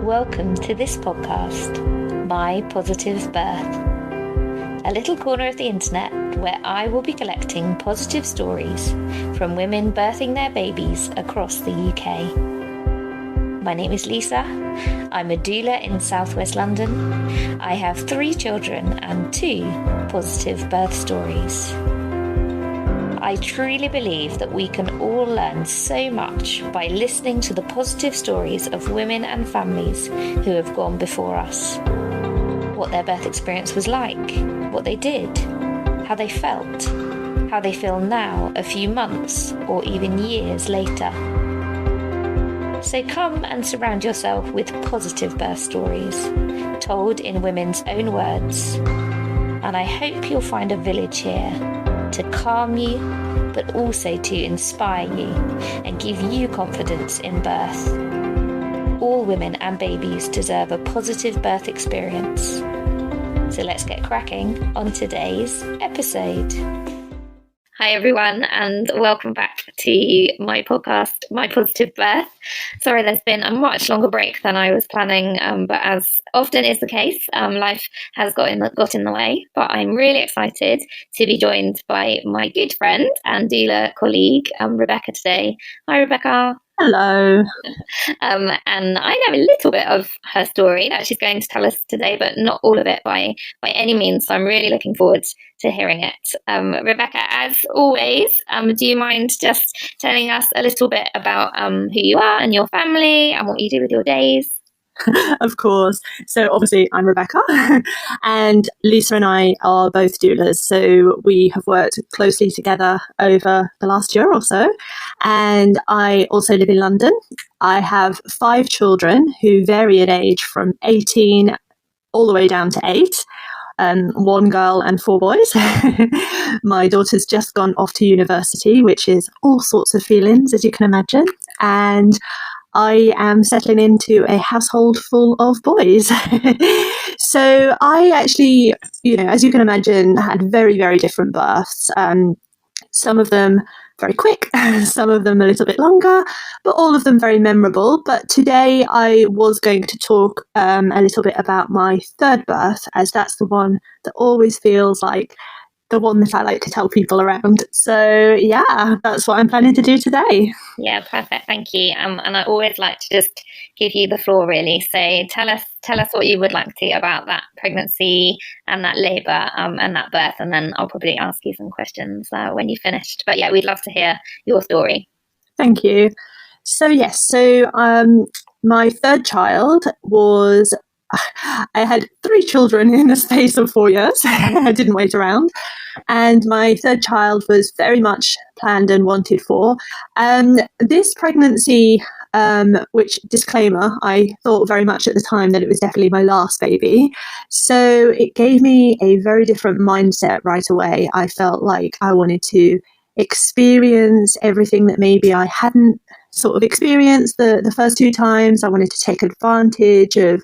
Welcome to this podcast, My Positive Birth, a little corner of the internet where I will be collecting positive stories from women birthing their babies across the UK. My name is Lisa. I'm a doula in southwest London. I have 3 children and 2 positive birth stories. I truly believe that we can all learn so much by listening to the positive stories of women and families who have gone before us. What their birth experience was like, what they did, how they felt, how they feel now, a few months or even years later. So come and surround yourself with positive birth stories, told in women's own words. And I hope you'll find a village here to calm you, but also to inspire you and give you confidence in birth. All women and babies deserve a positive birth experience. So let's get cracking on today's episode. Hi everyone, and welcome back to my podcast, My Positive Birth. Sorry, there's been a much longer break than I was planning, but as often is the case, life has got in the way. But I'm really excited to be joined by my good friend and doula colleague, Rebecca today. Hi, Rebecca. Hello. And I know a little bit of her story that she's going to tell us today, but not all of it by any means. So I'm really looking forward to hearing it. Rebecca, as always, do you mind just telling us a little bit about who you are and your family and what you do with your days? Of course. So obviously I'm Rebecca and Lisa and I are both doulas. So we have worked closely together over the last year or so. And I also live in London. I have 5 children who vary in age from 18 all the way down to 8. 1 girl and 4 boys. My daughter's just gone off to university, which is all sorts of feelings, as you can imagine. And I am settling into a household full of boys. So I actually, as you can imagine, had very, very different births. Some of them very quick, some of them a little bit longer, but all of them very memorable. But today I was going to talk a little bit about my 3rd birth, as that's the one that always feels like the one that I like to tell people around. So yeah, that's what I'm planning to do today. Yeah, perfect. Thank you. And I always like to just give you the floor, really. So tell us what you would like to about that pregnancy and that labour and that birth, and then I'll probably ask you some questions when you've finished. But yeah, we'd love to hear your story. Thank you. So yes, my 3rd child was. I had 3 children in the space of 4 years. I didn't wait around. And my 3rd child was very much planned and wanted for. This pregnancy, which disclaimer, I thought very much at the time that it was definitely my last baby. So it gave me a very different mindset right away. I felt like I wanted to experience everything that maybe I hadn't sort of experienced the first 2 times. I wanted to take advantage of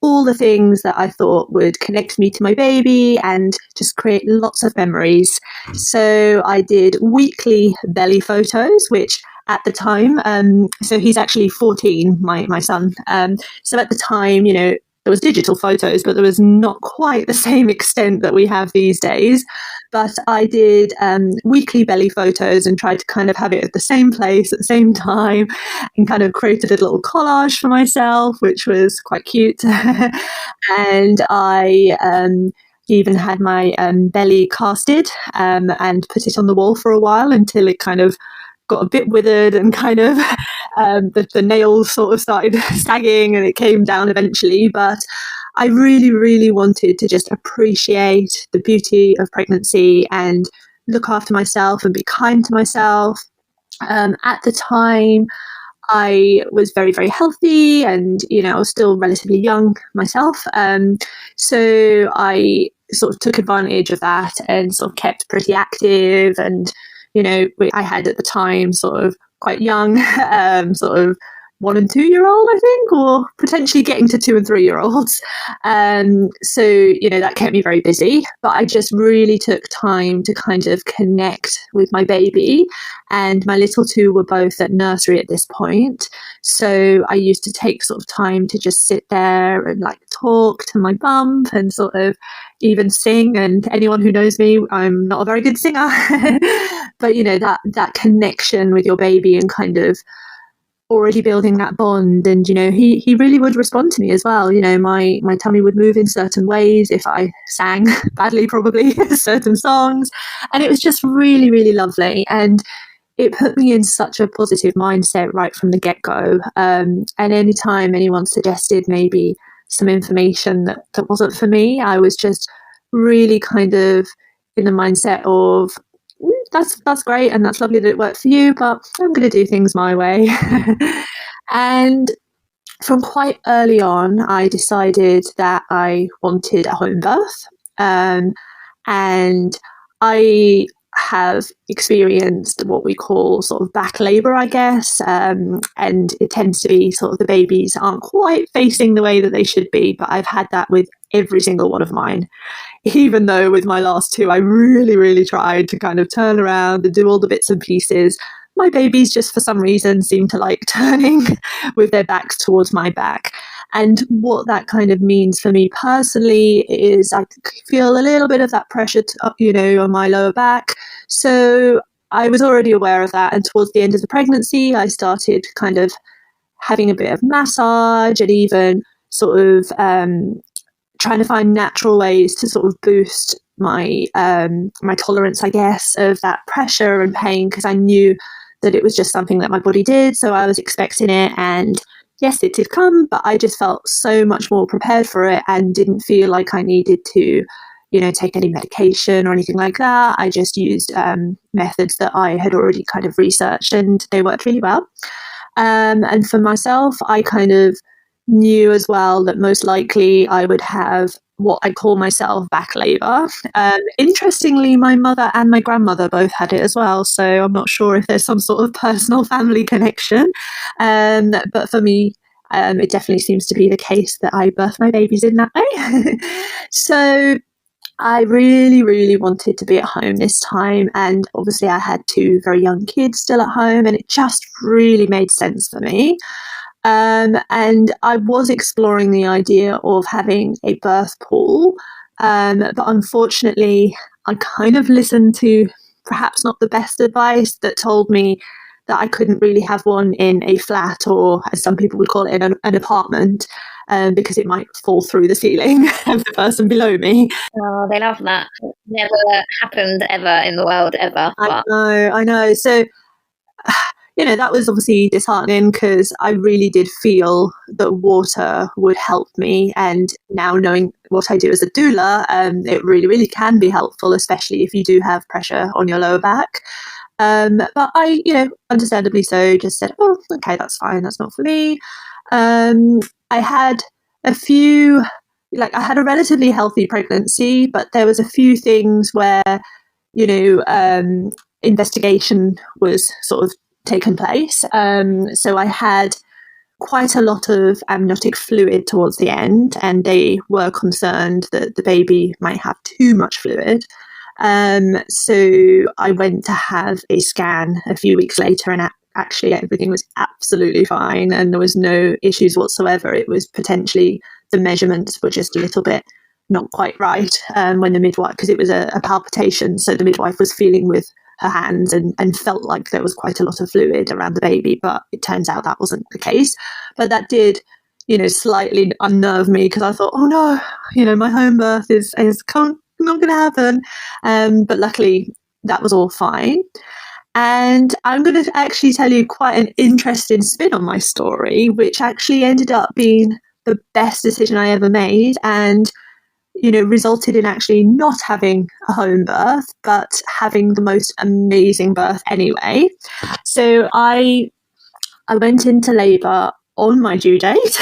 all the things that I thought would connect me to my baby and just create lots of memories. So I did weekly belly photos, which at the time, so he's actually 14, my son. So at the time, there was digital photos, but there was not quite the same extent that we have these days. But I did weekly belly photos and tried to kind of have it at the same place at the same time and kind of created a little collage for myself, which was quite cute. And I even had my belly casted and put it on the wall for a while until it kind of got a bit withered and kind of the nails sort of started sagging and it came down eventually. But I really, really wanted to just appreciate the beauty of pregnancy and look after myself and be kind to myself. At the time, I was very, very healthy and, I was still relatively young myself. So I sort of took advantage of that and sort of kept pretty active. And, I had at the time sort of quite young, sort of 1 and 2 year old, I think, or potentially getting to 2 and 3 year olds. So, that kept me very busy, but I just really took time to kind of connect with my baby, and my little two were both at nursery at this point. So I used to take sort of time to just sit there and like talk to my bump and sort of even sing. And anyone who knows me, I'm not a very good singer, but that connection with your baby and kind of already building that bond. And he really would respond to me as well. My tummy would move in certain ways if I sang badly, probably certain songs, and it was just really, really lovely. And it put me in such a positive mindset right from the get-go. And anytime anyone suggested maybe some information that wasn't for me, I was just really kind of in the mindset of, that's great and that's lovely that it worked for you, but I'm going to do things my way. And from quite early on, I decided that I wanted a home birth. And I have experienced what we call sort of back labour, I guess, and it tends to be sort of the babies aren't quite facing the way that they should be, but I've had that with every single one of mine, even though with my last two I really, really tried to kind of turn around and do all the bits and pieces. My babies just for some reason seem to like turning with their backs towards my back. And what that kind of means for me personally is I feel a little bit of that pressure, on my lower back. So I was already aware of that. And towards the end of the pregnancy, I started kind of having a bit of massage and even sort of trying to find natural ways to sort of boost my my tolerance, I guess, of that pressure and pain, because I knew that it was just something that my body did. So I was expecting it, and yes, it did come, but I just felt so much more prepared for it and didn't feel like I needed to, take any medication or anything like that. I just used methods that I had already kind of researched, and they worked really well. And for myself, I kind of knew as well that most likely I would have what I call myself back labour. Interestingly, my mother and my grandmother both had it as well, so I'm not sure if there's some sort of personal family connection. But for me, it definitely seems to be the case that I birth my babies in that way. So I really, really wanted to be at home this time, and obviously I had two very young kids still at home, and it just really made sense for me. And I was exploring the idea of having a birth pool, but unfortunately, I kind of listened to perhaps not the best advice that told me that I couldn't really have one in a flat, or as some people would call it, an apartment, because it might fall through the ceiling of the person below me. Oh, they love that. It never happened ever in the world, ever. I know. So that was obviously disheartening, because I really did feel that water would help me. And now knowing what I do as a doula, it really, really can be helpful, especially if you do have pressure on your lower back. But I, understandably so, just said, oh, okay, that's fine. That's not for me. I had I had a relatively healthy pregnancy, but there was a few things where, investigation was sort of taken place. So I had quite a lot of amniotic fluid towards the end, and they were concerned that the baby might have too much fluid. So I went to have a scan a few weeks later, and actually everything was absolutely fine and there was no issues whatsoever. It was potentially the measurements were just a little bit not quite right when the midwife, because it was a palpitation, so the midwife was feeling with her hands and felt like there was quite a lot of fluid around the baby, but it turns out that wasn't the case. But that did, slightly unnerve me, because I thought, oh no, my home birth is not going to happen. But luckily that was all fine. And I'm going to actually tell you quite an interesting spin on my story, which actually ended up being the best decision I ever made, and resulted in actually not having a home birth, but having the most amazing birth anyway. So I went into labour on my due date,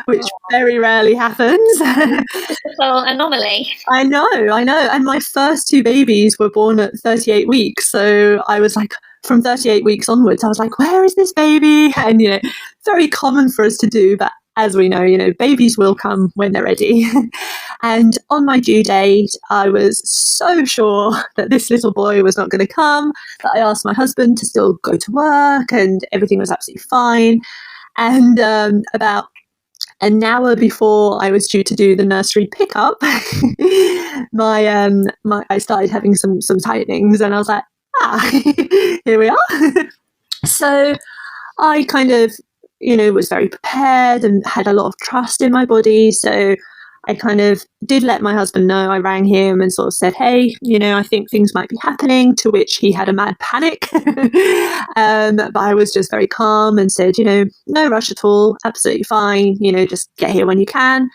which very rarely happens. Well, anomaly. I know. And my first two babies were born at 38 weeks. So I was like, from 38 weeks onwards, I was like, where is this baby? And, very common for us to do, but as we know, babies will come when they're ready. And on my due date, I was so sure that this little boy was not going to come that I asked my husband to still go to work, and everything was absolutely fine. And about an hour before I was due to do the nursery pickup, I started having some tightenings, and I was like, here we are. So I kind of, was very prepared and had a lot of trust in my body. So I kind of did let my husband know. I rang him and sort of said, hey, I think things might be happening, to which he had a mad panic. But I was just very calm and said, no rush at all, absolutely fine, just get here when you can.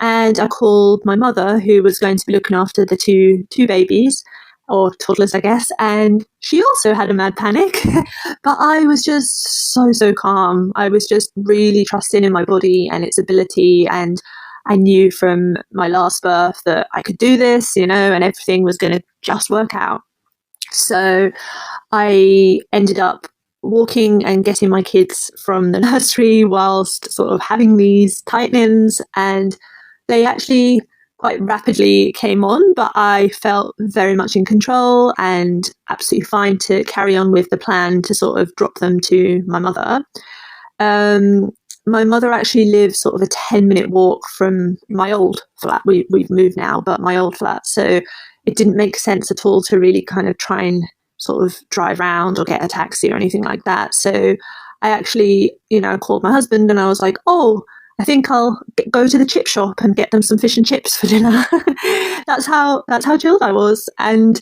And I called my mother, who was going to be looking after the two babies, or toddlers, I guess, and she also had a mad panic. But I was just so calm. I was just really trusting in my body and its ability, and I knew from my last birth that I could do this, and everything was going to just work out. So I ended up walking and getting my kids from the nursery whilst sort of having these tightenings, and they actually quite rapidly came on, but I felt very much in control and absolutely fine to carry on with the plan to sort of drop them to my mother. My mother actually lives sort of a 10-minute walk from my old flat. We've moved now, but my old flat. So it didn't make sense at all to really kind of try and sort of drive around or get a taxi or anything like that. So I actually, called my husband and I was like, I think I'll go to the chip shop and get them some fish and chips for dinner. That's how chilled I was. And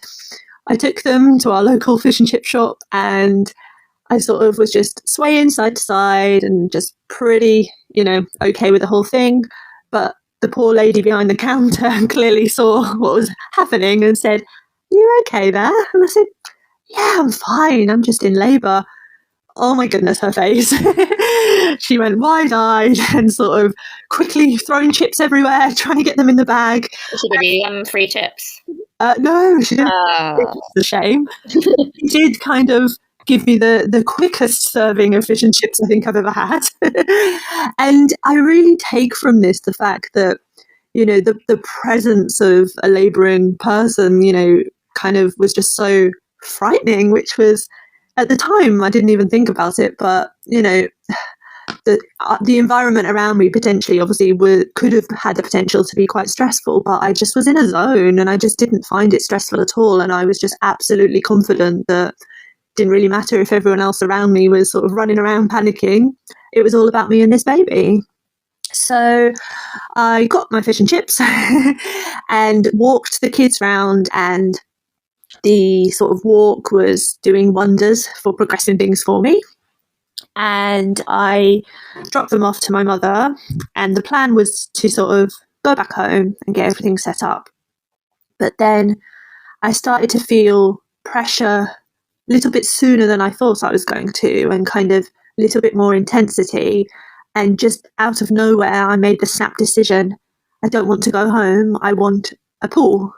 I took them to our local fish and chip shop, and I sort of was just swaying side to side and just pretty, okay with the whole thing. But the poor lady behind the counter clearly saw what was happening and said, "You okay there?" And I said, "Yeah, I'm fine. I'm just in labour." Oh my goodness, her face. She went wide-eyed and sort of quickly throwing chips everywhere, trying to get them in the bag. Did she give you free chips? No, she didn't. It's a shame. She did kind of give me the quickest serving of fish and chips I think I've ever had. And I really take from this the fact that, the presence of a labouring person, kind of was just so frightening, which was, at the time, I didn't even think about it, but, the environment around me potentially, obviously, could have had the potential to be quite stressful, but I just was in a zone and I just didn't find it stressful at all. And I was just absolutely confident that it didn't really matter if everyone else around me was sort of running around panicking. It was all about me and this baby. So I got my fish and chips and walked the kids round, and the sort of walk was doing wonders for progressing things for me. And I dropped them off to my mother, and the plan was to sort of go back home and get everything set up. But then I started to feel pressure a little bit sooner than I thought I was going to, and kind of a little bit more intensity. And just out of nowhere, I made the snap decision. I don't want to go home. I want a pool.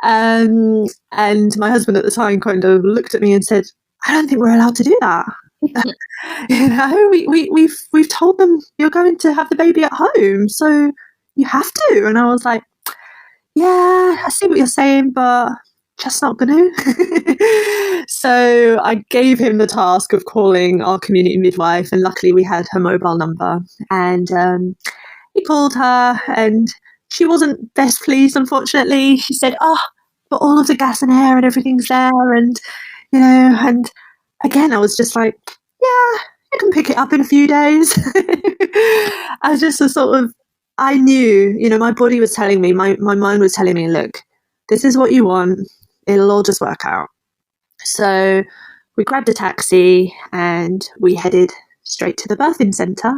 And my husband at the time kind of looked at me and said, "I don't think we're allowed to do that." We've told them you're going to have the baby at home, so you have to. And I was like, yeah, I see what you're saying, but just not going to. So I gave him the task of calling our community midwife, and luckily we had her mobile number, and he called her, and she wasn't best pleased, unfortunately. She said, but all of the gas and air and everything's there, and and again I was just like, yeah, you can pick it up in a few days. I was just I knew, my body was telling me, my mind was telling me, look, this is what you want, it'll all just work out. So we grabbed a taxi and we headed straight to the birthing centre.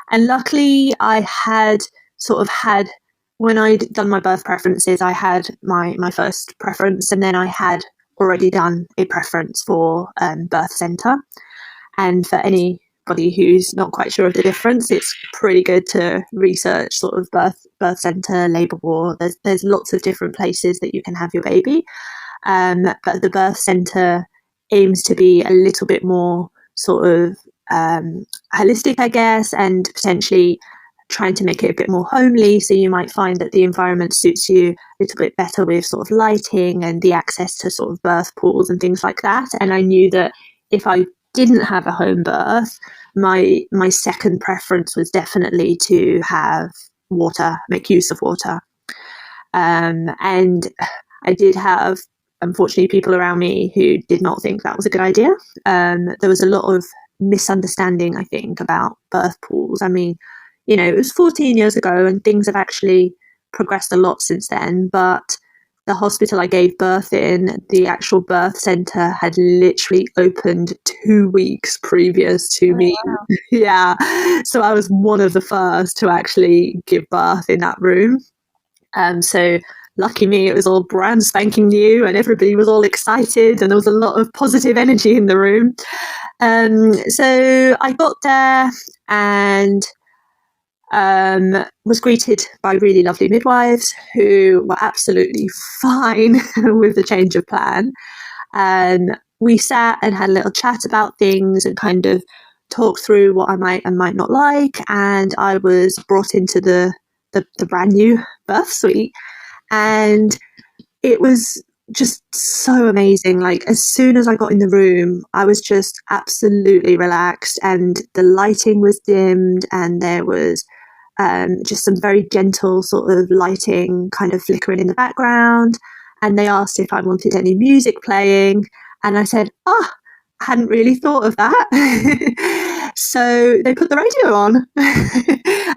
And luckily I had when I'd done my birth preferences, I had my first preference, and then I had already done a preference for birth centre. And for anybody who's not quite sure of the difference, it's pretty good to research sort of birth centre, labour ward. There's lots of different places that you can have your baby. But the birth centre aims to be a little bit more sort of holistic, I guess, and potentially trying to make it a bit more homely. So you might find that the environment suits you a little bit better with sort of lighting and the access to sort of birth pools and things like that. And I knew that if I didn't have a home birth, my second preference was definitely to have water, make use of water. And I did have, unfortunately, people around me who did not think that was a good idea. There was a lot of misunderstanding, I think, about birth pools. I mean, you know, it was 14 years ago and things have actually progressed a lot since then. But the hospital I gave birth in, the actual birth center had literally opened 2 weeks previous to me. Wow. Yeah. So I was one of the first to actually give birth in that room. So lucky me, it was all brand spanking new and everybody was all excited and there was a lot of positive energy in the room. So I got there and was greeted by really lovely midwives who were absolutely fine with the change of plan. We sat and had a little chat about things and kind of talked through what I might and might not like. And I was brought into the brand new birth suite. And it was just so amazing. Like, as soon as I got in the room, I was just absolutely relaxed and the lighting was dimmed and there was just some very gentle sort of lighting kind of flickering in the background. And they asked if I wanted any music playing. And I said, I hadn't really thought of that. So they put the radio on.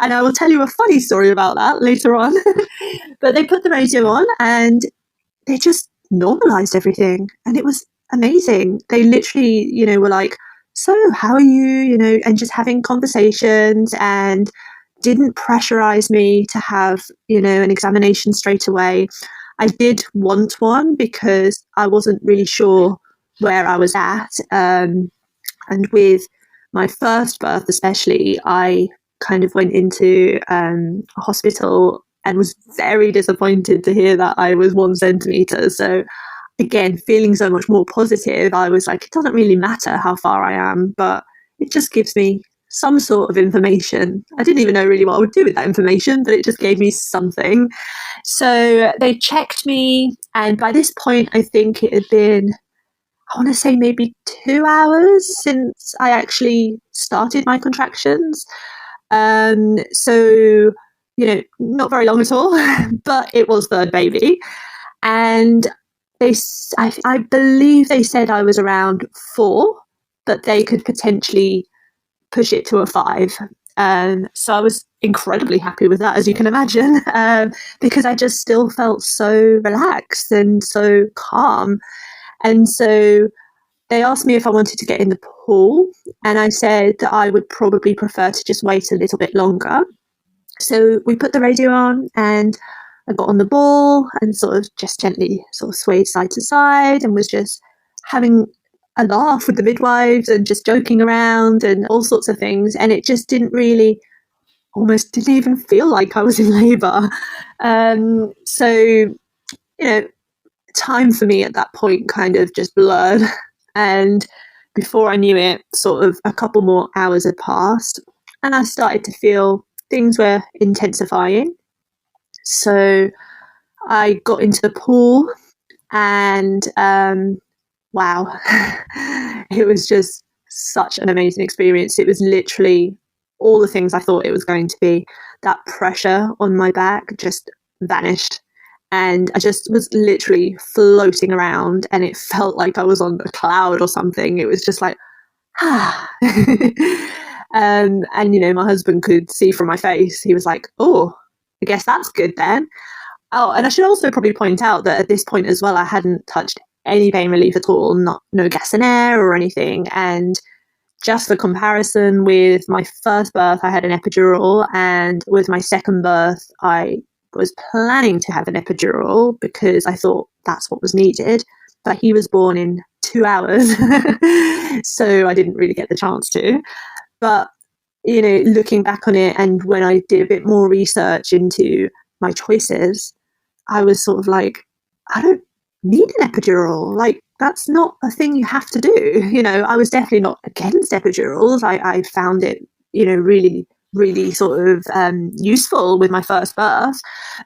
And I will tell you a funny story about that later on. But they put the radio on and they just normalized everything. And it was amazing. They literally, you know, were like, so how are you, you know, and just having conversations and didn't pressurize me to have, you know, an examination straight away. I did want one because I wasn't really sure where I was at. And with my first birth, especially, I kind of went into a hospital and was very disappointed to hear that I was 1 centimeter. So again, feeling so much more positive, I was like, it doesn't really matter how far I am, but it just gives me some sort of information. I didn't even know really what I would do with that information, but it just gave me something. So they checked me, and by this point, I think it had been, I want to say maybe 2 hours since I actually started my contractions. So, you know, not very long at all, but it was third baby. And I believe they said I was around 4, but they could potentially push it to a 5. So I was incredibly happy with that, as you can imagine, because I just still felt so relaxed and so calm. And so they asked me if I wanted to get in the pool, and I said that I would probably prefer to just wait a little bit longer. So we put the radio on and I got on the ball and sort of just gently sort of swayed side to side and was just having a laugh with the midwives and just joking around and all sorts of things. And it just almost didn't even feel like I was in labour. So, you know, time for me at that point kind of just blurred. And before I knew it, sort of a couple more hours had passed and I started to feel things were intensifying. So I got into the pool and wow, it was just such an amazing experience. It was literally all the things I thought it was going to be. That pressure on my back just vanished. And I just was literally floating around and it felt like I was on a cloud or something. It was just like, and, you know, my husband could see from my face, he was like, oh, I guess that's good then. Oh, and I should also probably point out that at this point as well, I hadn't touched any pain relief at all, no gas and air or anything. And just for comparison, with my first birth, I had an epidural, and with my second birth, I was planning to have an epidural because I thought that's what was needed. But he was born in 2 hours, so I didn't really get the chance to. But, you know, looking back on it, and when I did a bit more research into my choices, I was sort of like, I don't need an epidural. Like, that's not a thing you have to do. You know, I was definitely not against epidurals. I found it, you know, really, really sort of useful with my first birth.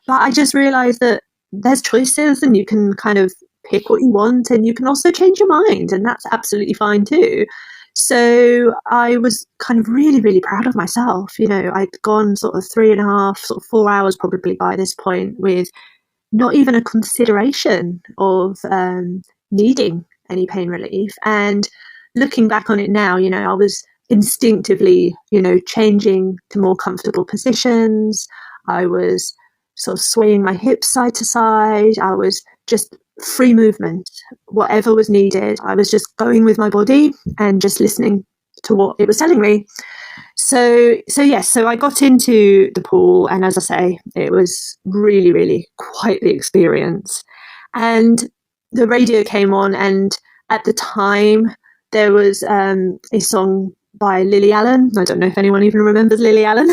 But I just realized that there's choices and you can kind of pick what you want, and you can also change your mind, and that's absolutely fine too. So I was kind of really, really proud of myself. You know, I'd gone sort of 3.5, sort of 4 hours probably by this point, with not even a consideration of needing any pain relief. And looking back on it now, you know, I was instinctively, you know, changing to more comfortable positions. I was sort of swaying my hips side to side. I was just free movement, whatever was needed. I was just going with my body and just listening to what it was telling me. So yes, so I got into the pool, and as I say, it was really, really quite the experience. And the radio came on, and at the time there was a song by Lily Allen. I don't know if anyone even remembers Lily Allen.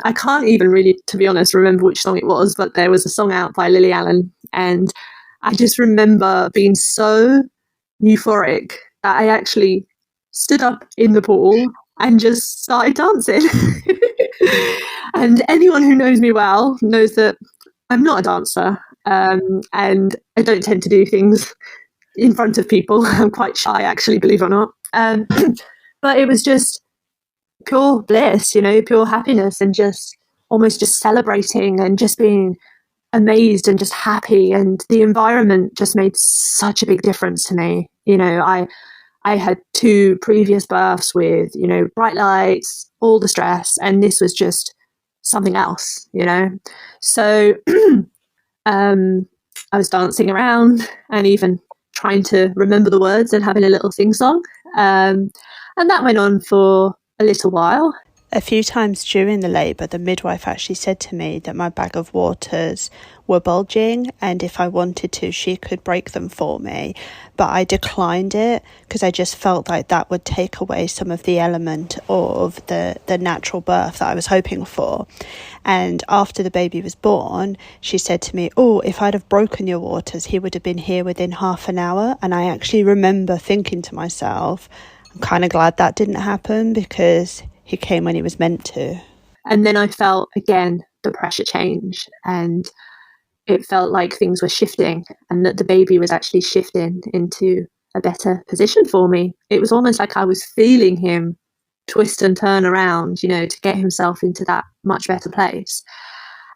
I can't even really, to be honest, remember which song it was, but there was a song out by Lily Allen, and I just remember being so euphoric that I actually stood up in the pool and just started dancing. And anyone who knows me well knows that I'm not a dancer, and I don't tend to do things in front of people. I'm quite shy, actually, believe it or not. But it was just pure bliss, you know, pure happiness, and just almost just celebrating and just being amazed and just happy. And the environment just made such a big difference to me. You know, I had 2 previous births with, you know, bright lights, all the stress, and this was just something else, you know. So I was dancing around and even trying to remember the words and having a little sing-song. And that went on for a little while. A few times during the labour, the midwife actually said to me that my bag of waters were bulging, and if I wanted to, she could break them for me. But I declined it because I just felt like that would take away some of the element of the natural birth that I was hoping for. And after the baby was born, she said to me, "Oh, if I'd have broken your waters, he would have been here within half an hour." And I actually remember thinking to myself, I'm kind of glad that didn't happen, because he came when he was meant to. And then I felt again the pressure change, and it felt like things were shifting, and that the baby was actually shifting into a better position for me. It was almost like I was feeling him twist and turn around, you know, to get himself into that much better place.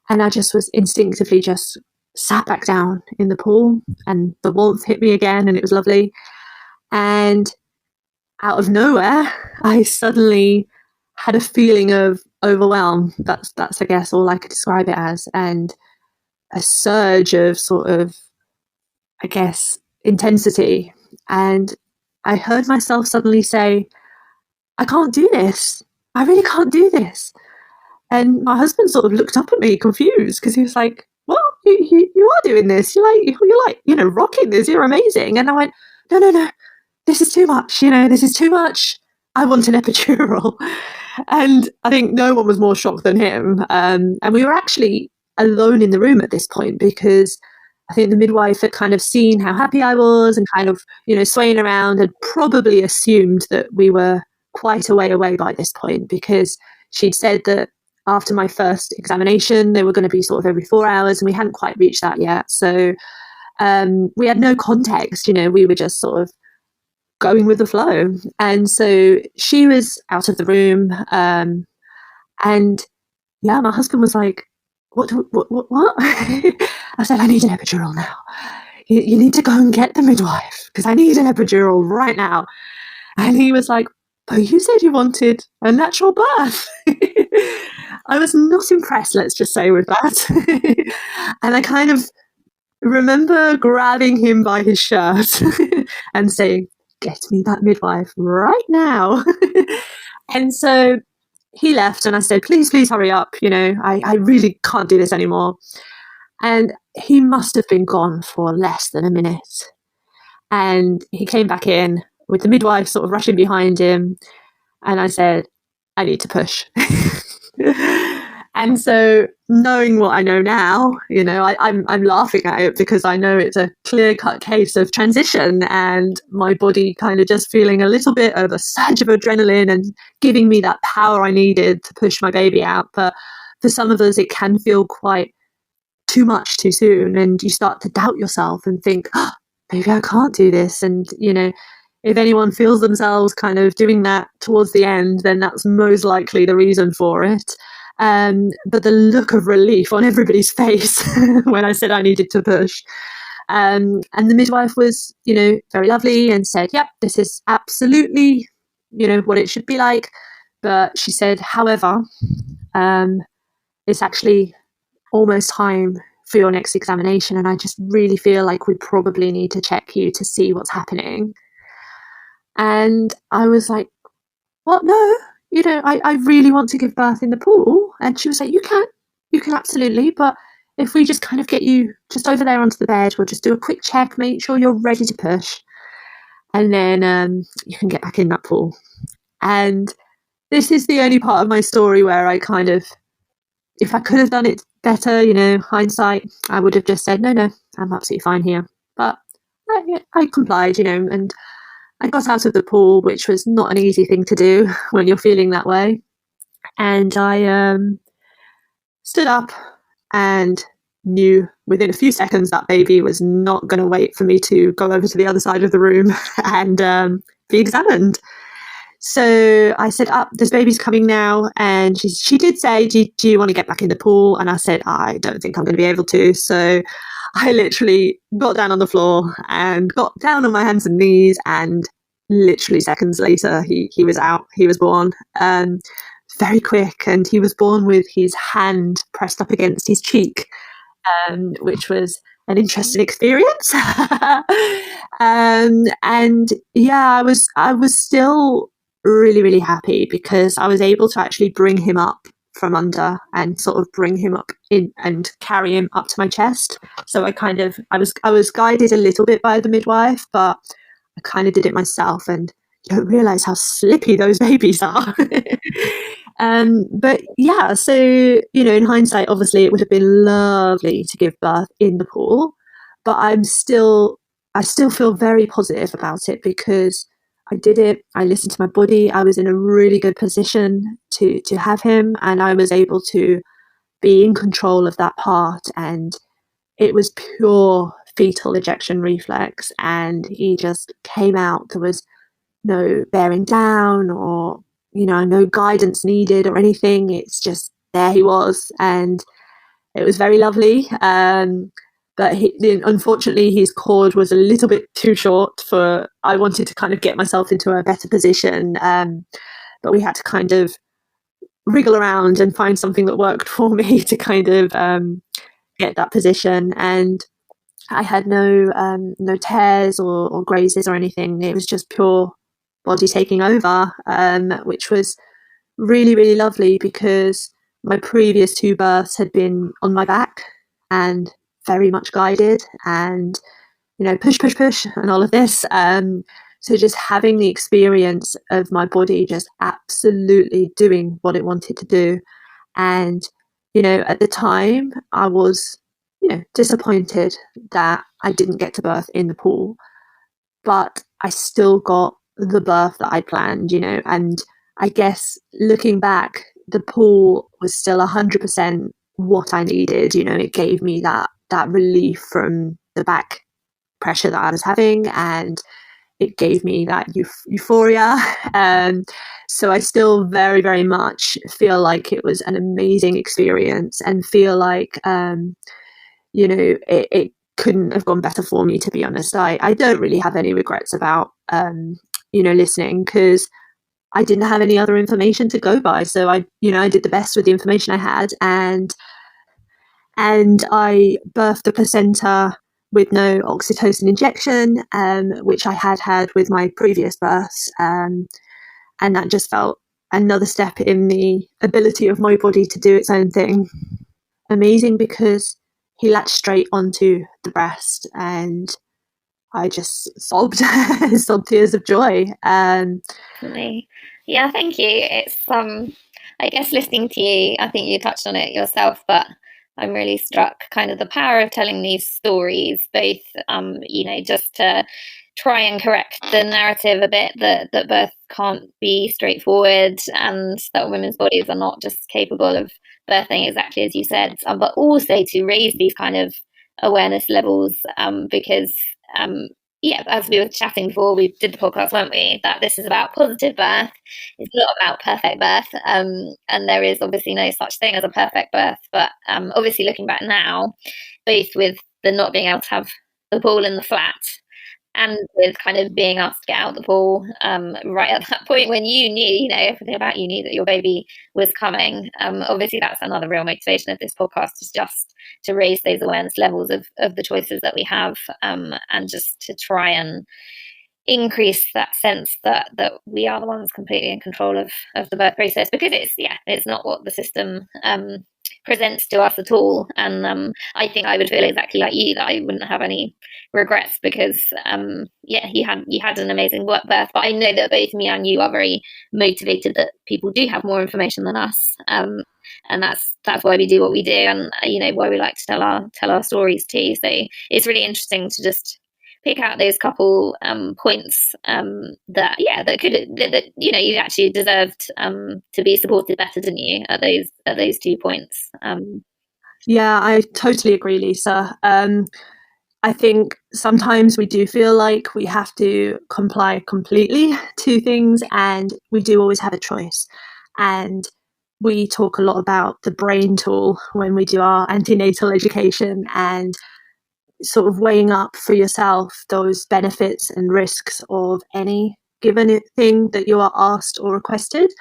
And I just was instinctively just sat back down in the pool, and the warmth hit me again, and it was lovely. And out of nowhere, I suddenly had a feeling of overwhelm. That's I guess all I could describe it as, and a surge of sort of, I guess, intensity. And I heard myself suddenly say, "I can't do this. I really can't do this." And my husband sort of looked up at me confused, because he was like, "Well, you are doing this. You're like, you know, rocking this. You're amazing." And I went, no, this is too much. You know, this is too much. I want an epidural. And I think no one was more shocked than him. And we were actually alone in the room at this point, because I think the midwife had kind of seen how happy I was and kind of, you know, swaying around, and probably assumed that we were quite a way away by this point, because she'd said that after my first examination, they were going to be sort of every 4 hours, and we hadn't quite reached that yet. So we had no context, you know, we were just sort of going with the flow. And so she was out of the room, and yeah, my husband was like, what? I said, "I need an epidural now. You need to go and get the midwife, because I need an epidural right now." And he was like, "But you said you wanted a natural birth." I was not impressed, let's just say, with that. And I kind of remember grabbing him by his shirt and saying, "Get me that midwife right now." And so he left, and I said, please hurry up. You know, I really can't do this anymore. And he must have been gone for less than a minute. And he came back in with the midwife sort of rushing behind him. And I said, "I need to push." And so knowing what I know now, I'm laughing at it because I know it's a clear-cut case of transition and my body kind of just feeling a little bit of a surge of adrenaline and giving me that power I needed to push my baby out. But for some of us, it can feel quite too much too soon, and you start to doubt yourself and think, oh, maybe I can't do this. And, if anyone feels themselves kind of doing that towards the end, then that's most likely the reason for it. But the look of relief on everybody's face when I said I needed to push. And the midwife was, very lovely and said, yep, this is absolutely, what it should be like. But she said, however, it's actually almost time for your next examination. And I just really feel like we probably need to check you to see what's happening. And I was like, what? No, I really want to give birth in the pool. And she was like, you can absolutely. But if we just kind of get you just over there onto the bed, we'll just do a quick check, make sure you're ready to push. And then you can get back in that pool. And this is the only part of my story where I kind of, if I could have done it better, hindsight, I would have just said, no, I'm absolutely fine here. But I complied, and I got out of the pool, which was not an easy thing to do when you're feeling that way. And I stood up and knew within a few seconds that baby was not going to wait for me to go over to the other side of the room and be examined. So I said, this baby's coming now. And she did say, do you want to get back in the pool? And I said, I don't think I'm going to be able to. So I literally got down on the floor and got down on my hands and knees, and literally seconds later, he was out. He was born very quick, and he was born with his hand pressed up against his cheek, which was an interesting experience. And yeah, I was still really, really happy because I was able to actually bring him up from under and sort of bring him up in and carry him up to my chest. So I was guided a little bit by the midwife, but I kind of did it myself, and you don't realize how slippy those babies are. But yeah, so, in hindsight, obviously it would have been lovely to give birth in the pool, but I still feel very positive about it because I did it. I listened to my body. I was in a really good position to have him, and I was able to be in control of that part. And it was pure fetal ejection reflex, and he just came out. There was no bearing down or, no guidance needed or anything. It's just there he was, and it was very lovely. But unfortunately, his cord was a little bit too short for. I wanted to kind of get myself into a better position, but we had to kind of wriggle around and find something that worked for me to kind of get that position. And I had no tears or grazes or anything. It was just pure body taking over, which was really, really lovely because my previous 2 births had been on my back and very much guided and, push, push, push and all of this. So just having the experience of my body just absolutely doing what it wanted to do. And, at the time I was, disappointed that I didn't get to birth in the pool, but I still got the birth that I planned, and I guess looking back, the pool was still 100% what I needed. It gave me that relief from the back pressure that I was having, and it gave me that euphoria. So I still very, very much feel like it was an amazing experience and feel like, it couldn't have gone better for me, to be honest. I don't really have any regrets about, listening because I didn't have any other information to go by. So I did the best with the information I had, and I birthed the placenta with no oxytocin injection, which I had with my previous births. And that just felt another step in the ability of my body to do its own thing. Amazing because he latched straight onto the breast and I just sobbed, sobbed tears of joy. Yeah, thank you. It's I guess listening to you, I think you touched on it yourself, but I'm really struck kind of the power of telling these stories, both, just to try and correct the narrative a bit that birth can't be straightforward and that women's bodies are not just capable of birthing exactly as you said, but also to raise these kind of awareness levels, because as we were chatting before we did the podcast, weren't we, that this is about positive birth. It's not about perfect birth, and there is obviously no such thing as a perfect birth, but obviously looking back now, both with the not being able to have the ball in the flat and with kind of being asked to get out the pool right at that point when you knew, everything about you knew that your baby was coming. Obviously, that's another real motivation of this podcast, is just to raise those awareness levels of the choices that we have, and just to try and increase that sense that we are the ones completely in control of the birth process, because it's not what the system presents to us at all. And I think I would feel exactly like you, that I wouldn't have any regrets, because you had an amazing birth, but I know that both me and you are very motivated that people do have more information than us, and that's why we do what we do, and why we like to tell our stories too. So it's really interesting to just pick out those couple points that you actually deserved to be supported better, didn't you, at those 2 points. Yeah, I totally agree, Lisa. I think sometimes we do feel like we have to comply completely to things, and we do always have a choice. And we talk a lot about the brain tool when we do our antenatal education, and sort of weighing up for yourself those benefits and risks of any given thing that you are asked or requested.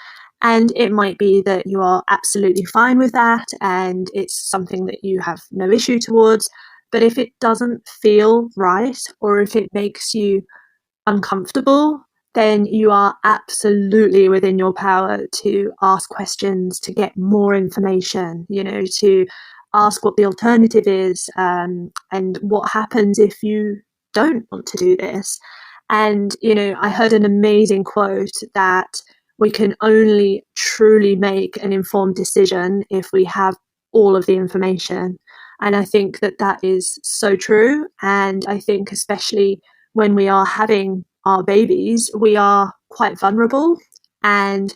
And it might be that you are absolutely fine with that and it's something that you have no issue towards. But if it doesn't feel right, or if it makes you uncomfortable, then you are absolutely within your power to ask questions, to get more information, to ask what the alternative is, and what happens if you don't want to do this. And, I heard an amazing quote that we can only truly make an informed decision if we have all of the information. And I think that is so true. And I think especially when we are having our babies, we are quite vulnerable, and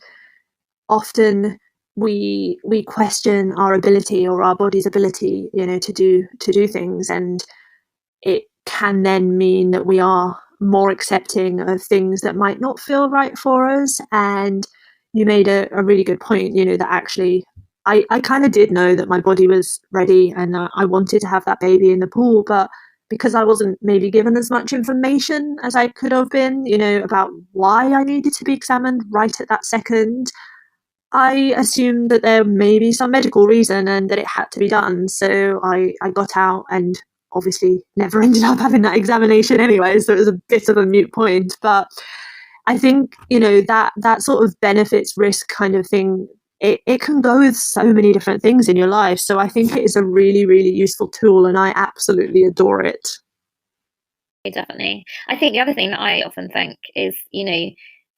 often we question our ability, or our body's ability, to do things, and it can then mean that we are more accepting of things that might not feel right for us. And you made a really good point, that actually I kind of did know that my body was ready, and I wanted to have that baby in the pool, but because I wasn't maybe given as much information as I could have been, about why I needed to be examined right at that second, I assumed that there may be some medical reason and that it had to be done. So I got out, and obviously never ended up having that examination anyway. So it was a bit of a moot point. But I think, that sort of benefits risk kind of thing, it can go with so many different things in your life. So I think it is a really, really useful tool, and I absolutely adore it. Definitely. I think the other thing that I often think is,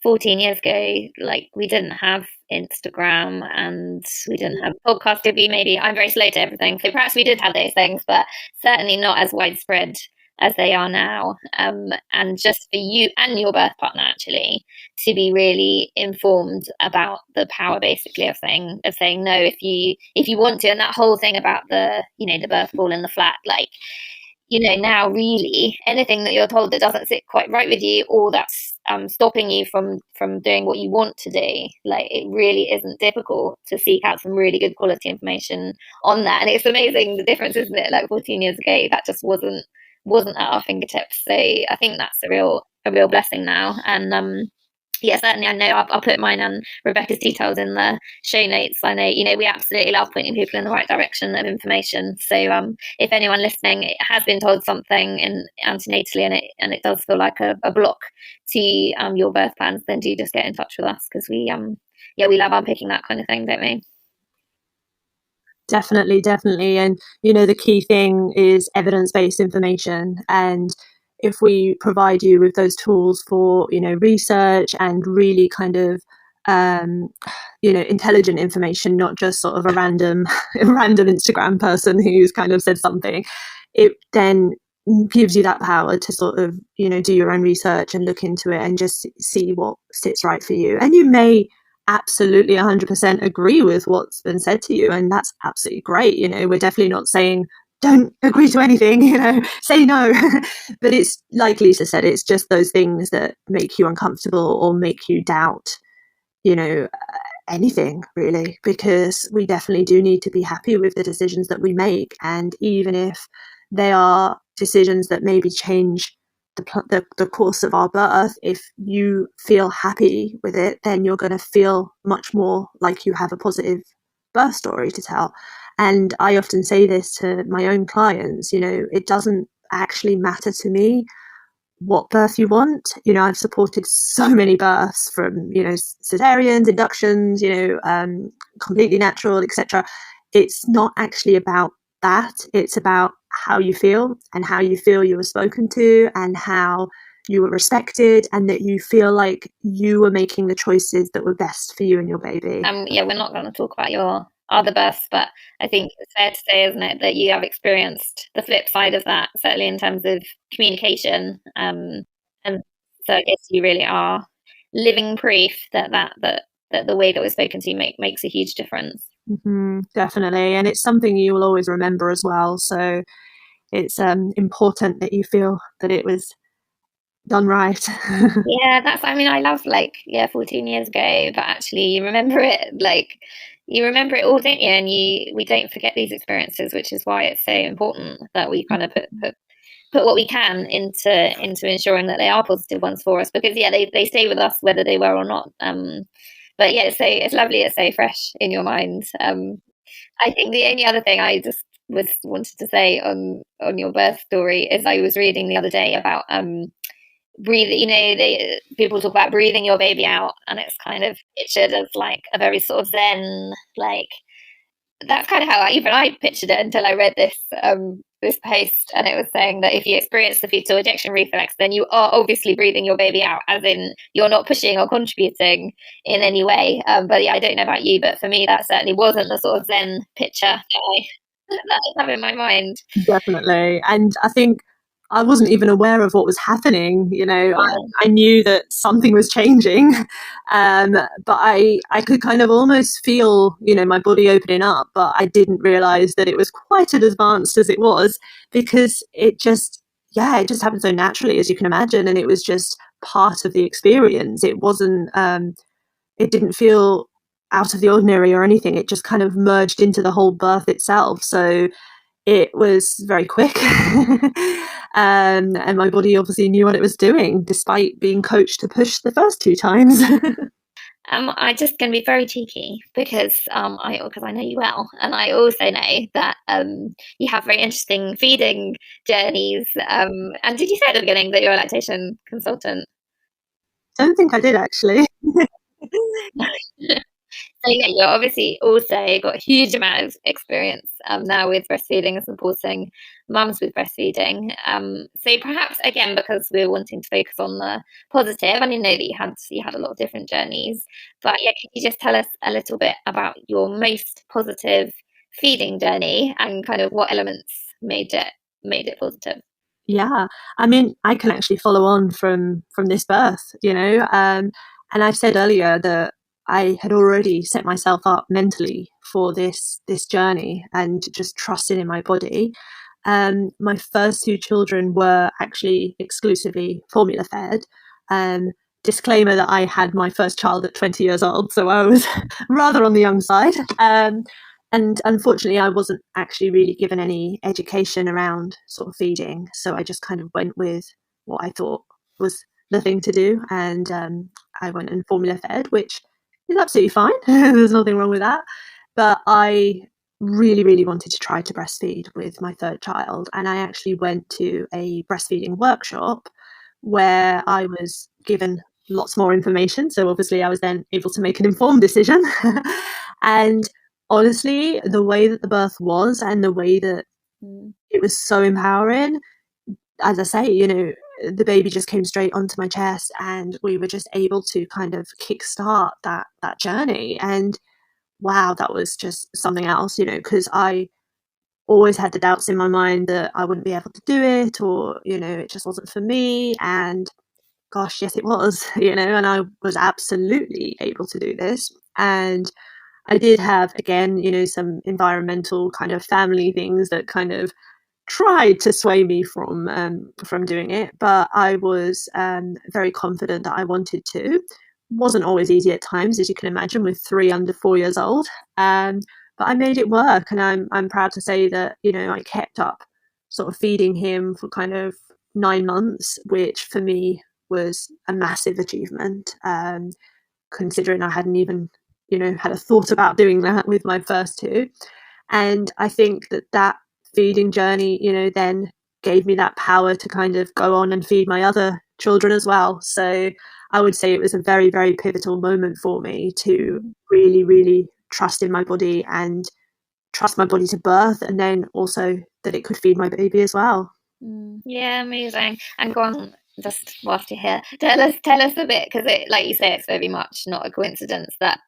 14 years ago, like, we didn't have Instagram and we didn't have podcast. Did we? Maybe I'm very slow to everything, so perhaps we did have those things, but certainly not as widespread as they are now. And just for you and your birth partner actually to be really informed about the power, basically, of saying no if you want to, and that whole thing about the the birth ball in the flat, like, now really anything that you're told that doesn't sit quite right with you, or that's stopping you from doing what you want to do, like, it really isn't difficult to seek out some really good quality information on that. And it's amazing the difference, isn't it? Like 14 years ago, that just wasn't at our fingertips. So I think that's a real blessing now. And certainly, I know I'll put mine and Rebecca's details in the show notes. I know, we absolutely love pointing people in the right direction of information. So if anyone listening has been told something in antenatally and it does feel like a block to your birth plans, then do just get in touch with us, because we love unpicking that kind of thing, don't we? Definitely. And, the key thing is evidence-based information. And if we provide you with those tools for, research and really kind of intelligent information, not just sort of a random Instagram person who's kind of said something. It then gives you that power to sort of, do your own research and look into it and just see what sits right for you. And you may absolutely 100% agree with what's been said to you, and that's absolutely great. We're definitely not saying don't agree to anything, say no. But it's like Lisa said, it's just those things that make you uncomfortable or make you doubt, anything really, because we definitely do need to be happy with the decisions that we make. And even if they are decisions that maybe change the course of our birth, if you feel happy with it, then you're going to feel much more like you have a positive birth story to tell. And I often say this to my own clients, it doesn't actually matter to me what birth you want. I've supported so many births, from cesareans, inductions, completely natural, etc. It's not actually about that. It's about how you feel, and how you feel you were spoken to, and how you were respected, and that you feel like you were making the choices that were best for you and your baby. We're not going to talk about your other births, but I think it's fair to say, isn't it, that you have experienced the flip side of that, certainly in terms of communication. And so I guess you really are living proof that the way that we're spoken to makes a huge difference. Mm-hmm, definitely. And it's something you will always remember as well. So it's important that you feel that it was done right. Yeah, I love 14 years ago, but actually you remember it all, don't you? And we don't forget these experiences, which is why it's so important that we kind of put what we can into ensuring that they are positive ones for us, because they stay with us whether they were or not. But yeah, so it's lovely, it's so fresh in your mind. I think the only other thing I just wanted to say on your birth story is, I was reading the other day about people talk about breathing your baby out, and it's kind of pictured as like a very sort of zen, that's kind of how I pictured it until I read this post, and it was saying that if you experience the fetal ejection reflex, then you are obviously breathing your baby out, as in you're not pushing or contributing in any way. But yeah, I don't know about you, but for me that certainly wasn't the sort of zen picture that I have in my mind. Definitely. And I think I wasn't even aware of what was happening. I knew that something was changing, but I could kind of almost feel, my body opening up, but I didn't realize that it was quite as advanced as it was, because it just happened so naturally, as you can imagine. And it was just part of the experience. It wasn't, it didn't feel out of the ordinary or anything. It just kind of merged into the whole birth itself. So it was very quick. And my body obviously knew what it was doing, despite being coached to push the first 2 times. I'm just going to be very cheeky, because I know you well, and I also know that you have very interesting feeding journeys. And did you say at the beginning that you're a lactation consultant? I don't think I did, actually. So yeah, you're obviously also got a huge amount of experience now with breastfeeding and supporting mums with breastfeeding. So perhaps, again, because we're wanting to focus on the positive, and I know that you had a lot of different journeys, but yeah, could you just tell us a little bit about your most positive feeding journey, and kind of what elements made it positive? Yeah, I can actually follow on from this birth, and I said earlier that I had already set myself up mentally for this journey, and just trusted in my body. My first 2 children were actually exclusively formula fed. Disclaimer that I had my first child at 20 years old, so I was rather on the young side. And unfortunately, I wasn't actually really given any education around sort of feeding. So I just kind of went with what I thought was the thing to do. And I went and formula fed, which is absolutely fine. There's nothing wrong with that. But I really, really wanted to try to breastfeed with my 3rd child. And I actually went to a breastfeeding workshop where I was given lots more information. So obviously I was then able to make an informed decision. And honestly, the way that the birth was, and the way that it was so empowering, as I say, the baby just came straight onto my chest, and we were just able to kind of kickstart that journey. And wow, that was just something else, because I always had the doubts in my mind that I wouldn't be able to do it, or it just wasn't for me. And gosh, yes, it was, and I was absolutely able to do this. And I did have, again, some environmental kind of family things that kind of tried to sway me from doing it, but I was very confident that I wanted to. Wasn't always easy at times, as you can imagine, with 3 under 4 years old. But I made it work, and I'm proud to say that I kept up sort of feeding him for kind of 9 months, which for me was a massive achievement, considering I hadn't even had a thought about doing that with my first 2. And I think that feeding journey, then gave me that power to kind of go on and feed my other children as well. So I would say it was a very, very pivotal moment for me to really, really trust in my body and trust my body to birth, and then also that it could feed my baby as well. Yeah, amazing. And go on, just whilst you're here, tell us a bit, because like you say, it's very much not a coincidence that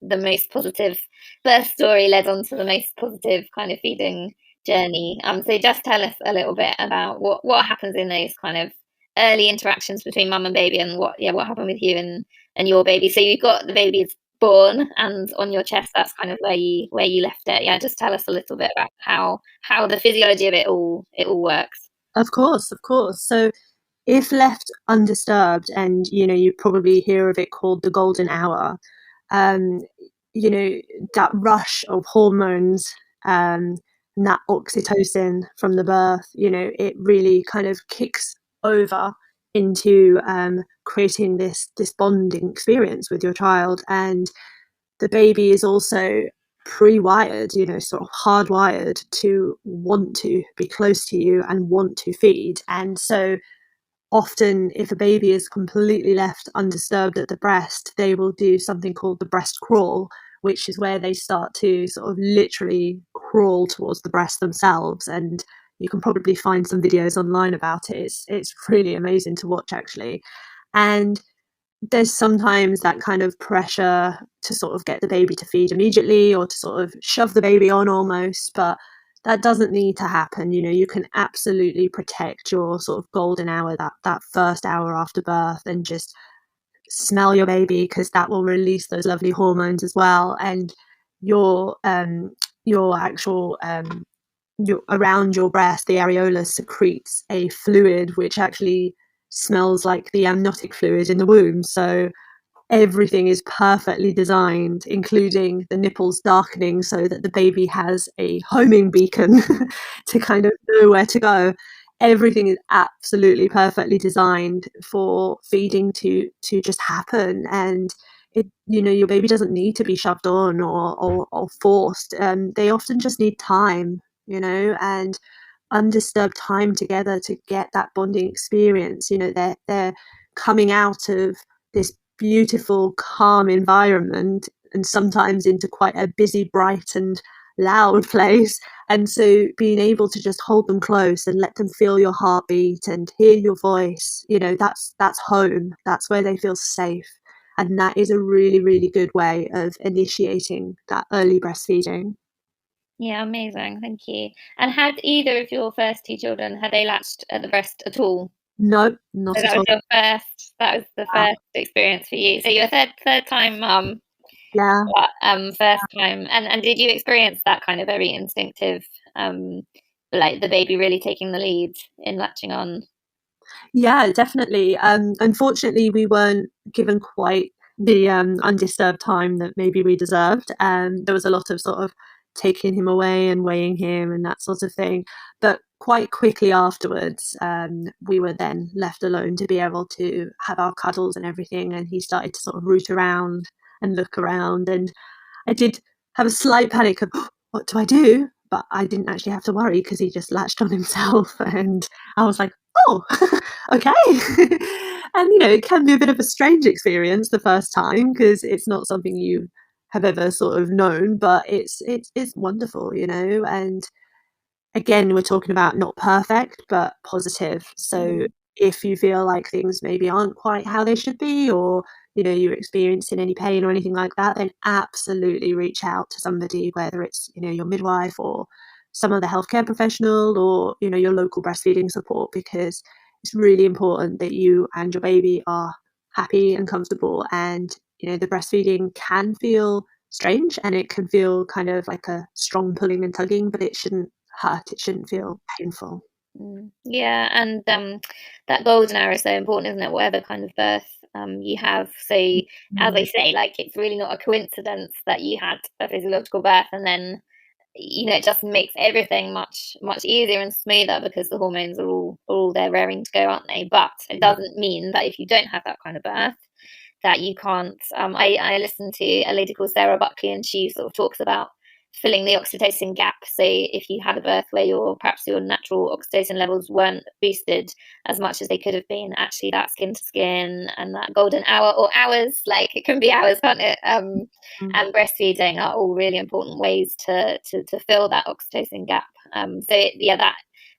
the most positive birth story led on to the most positive kind of feeding journey. So just tell us a little bit about what happens in those kind of early interactions between mum and baby, and what happened with you and your baby. So you've got the baby's born, and on your chest, that's kind of where you left it. Yeah, just tell us a little bit about how the physiology of it all works. Of course. So if left undisturbed, and you probably hear of it called the golden hour, that rush of hormones, and that oxytocin from the birth, it really kind of kicks over into creating this bonding experience with your child. And the baby is also pre-wired, sort of hardwired to want to be close to you and want to feed. And so often, if a baby is completely left undisturbed at the breast, they will do something called the breast crawl, which is where they start to sort of literally crawl towards the breast themselves. And you can probably find some videos online about it. It's really amazing to watch, actually. And there's sometimes that kind of pressure to sort of get the baby to feed immediately, or to sort of shove the baby on almost, but that doesn't need to happen. You can absolutely protect your sort of golden hour, that first hour after birth, and just smell your baby, because that will release those lovely hormones as well. And your actual around your breast, the areola secretes a fluid which actually smells like the amniotic fluid in the womb. So everything is perfectly designed, including the nipples darkening, so that the baby has a homing beacon to kind of know where to go. Everything is absolutely perfectly designed for feeding to just happen. And your baby doesn't need to be shoved on or forced. They often just need time, and undisturbed time together to get that bonding experience. They're coming out of this beautiful, calm environment, and sometimes into quite a busy, bright and loud place. And so being able to just hold them close and let them feel your heartbeat and hear your voice, that's home. That's where they feel safe. And that is a really, really good way of initiating that early breastfeeding. Yeah, amazing. Thank you. And had either of your first 2 children, had they latched at the breast at all? No, not So at all. that was the first experience for you. So you're a third time mum. Yeah. But, first time. And did you experience that kind of very instinctive, like the baby really taking the lead in latching on? Yeah, definitely. Unfortunately, we weren't given quite the undisturbed time that maybe we deserved. There was a lot of sort of taking him away and weighing him and that sort of thing. But quite quickly afterwards, we were then left alone to be able to have our cuddles and everything. And he started to sort of root around and look around. And I did have a slight panic of, what do I do? But I didn't actually have to worry, because he just latched on himself. And I was like, oh, okay. And, it can be a bit of a strange experience the first time, because it's not something you have ever sort of known, but it's wonderful, And again, we're talking about not perfect, but positive. So if you feel like things maybe aren't quite how they should be, or you're experiencing any pain or anything like that, then absolutely reach out to somebody, whether it's your midwife or some other healthcare professional, or your local breastfeeding support, because it's really important that you and your baby are happy and comfortable. And the breastfeeding can feel strange, and it can feel kind of like a strong pulling and tugging, but it shouldn't hurt, it shouldn't feel painful. Yeah, and that golden hour is so important, isn't it? Whatever kind of birth you have. So as I say, like, it's really not a coincidence that you had a physiological birth, and then it just makes everything much easier and smoother, because the hormones are all there raring to go, aren't they? But it doesn't mean that if you don't have that kind of birth, that you can't. I listened to a lady called Sarah Buckley, and she sort of talks about filling the oxytocin gap. So if you had a birth where perhaps your natural oxytocin levels weren't boosted as much as they could have been, actually that skin to skin and that golden hour, or hours, like it can be hours, can't it? And breastfeeding are all really important ways to fill that oxytocin gap. That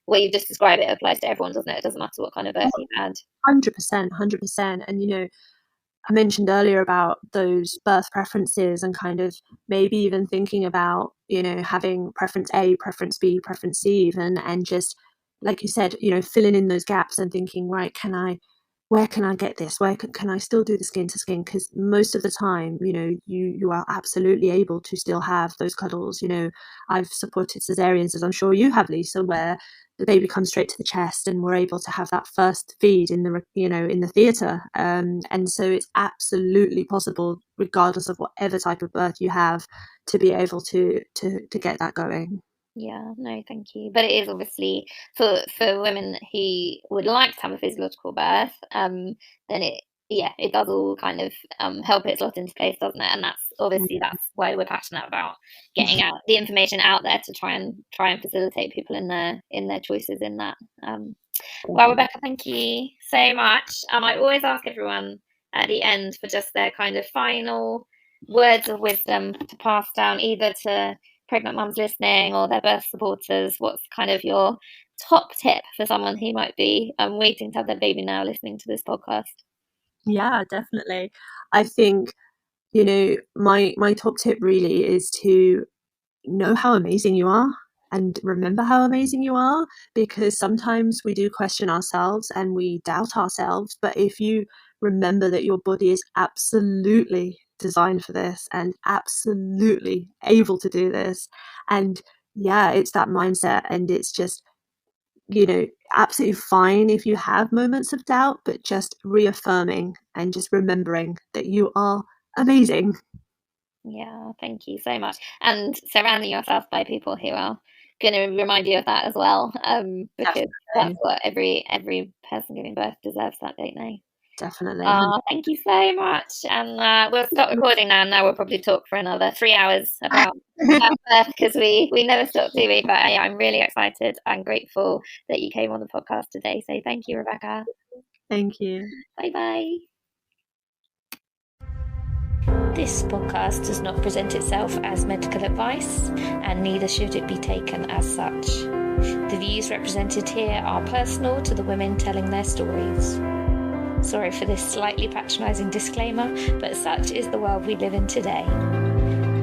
way you just describe it applies to everyone, doesn't it? It doesn't matter what kind of birth you've had. 100%. And I mentioned earlier about those birth preferences, and kind of maybe even thinking about, having preference A, preference B, preference C even, and just, like you said, filling in those gaps and thinking, right, where can I get this? Where can I still do the skin to skin? Because most of the time, you are absolutely able to still have those cuddles. I've supported cesareans, as I'm sure you have, Lisa, where the baby comes straight to the chest, and we're able to have that first feed in the in the theatre. And so it's absolutely possible, regardless of whatever type of birth you have, to be able to get that going. Yeah, no, thank you. But it is obviously for women who would like to have a physiological birth, then it does all kind of help it slot into place, doesn't it? And that's why we're passionate about getting out the information out there to try and facilitate people in their choices in that. Well, Rebecca, thank you so much. I always ask everyone at the end for just their kind of final words of wisdom to pass down, either to pregnant mums listening or their birth supporters. What's kind of your top tip for someone who might be waiting to have their baby now, listening to this podcast? Yeah, definitely. I think, my top tip really is to know how amazing you are, and remember how amazing you are, because sometimes we do question ourselves and we doubt ourselves. But if you remember that your body is absolutely designed for this and absolutely able to do this, and it's that mindset, and it's just, absolutely fine if you have moments of doubt, but just reaffirming and just remembering that you are amazing. Yeah, thank you so much. And surrounding yourself by people who are going to remind you of that as well, because that's what every person giving birth deserves, that, don't they? Definitely. Thank you so much. And we'll stop recording now. Now we'll probably talk for another 3 hours about birth, because we never stop, do we? But I'm really excited and grateful that you came on the podcast today. So thank you, Rebecca. Thank you. Bye-bye. This podcast does not present itself as medical advice, and neither should it be taken as such. The views represented here are personal to the women telling their stories. Sorry for this slightly patronising disclaimer, but such is the world we live in today.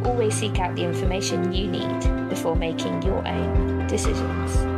Always seek out the information you need before making your own decisions.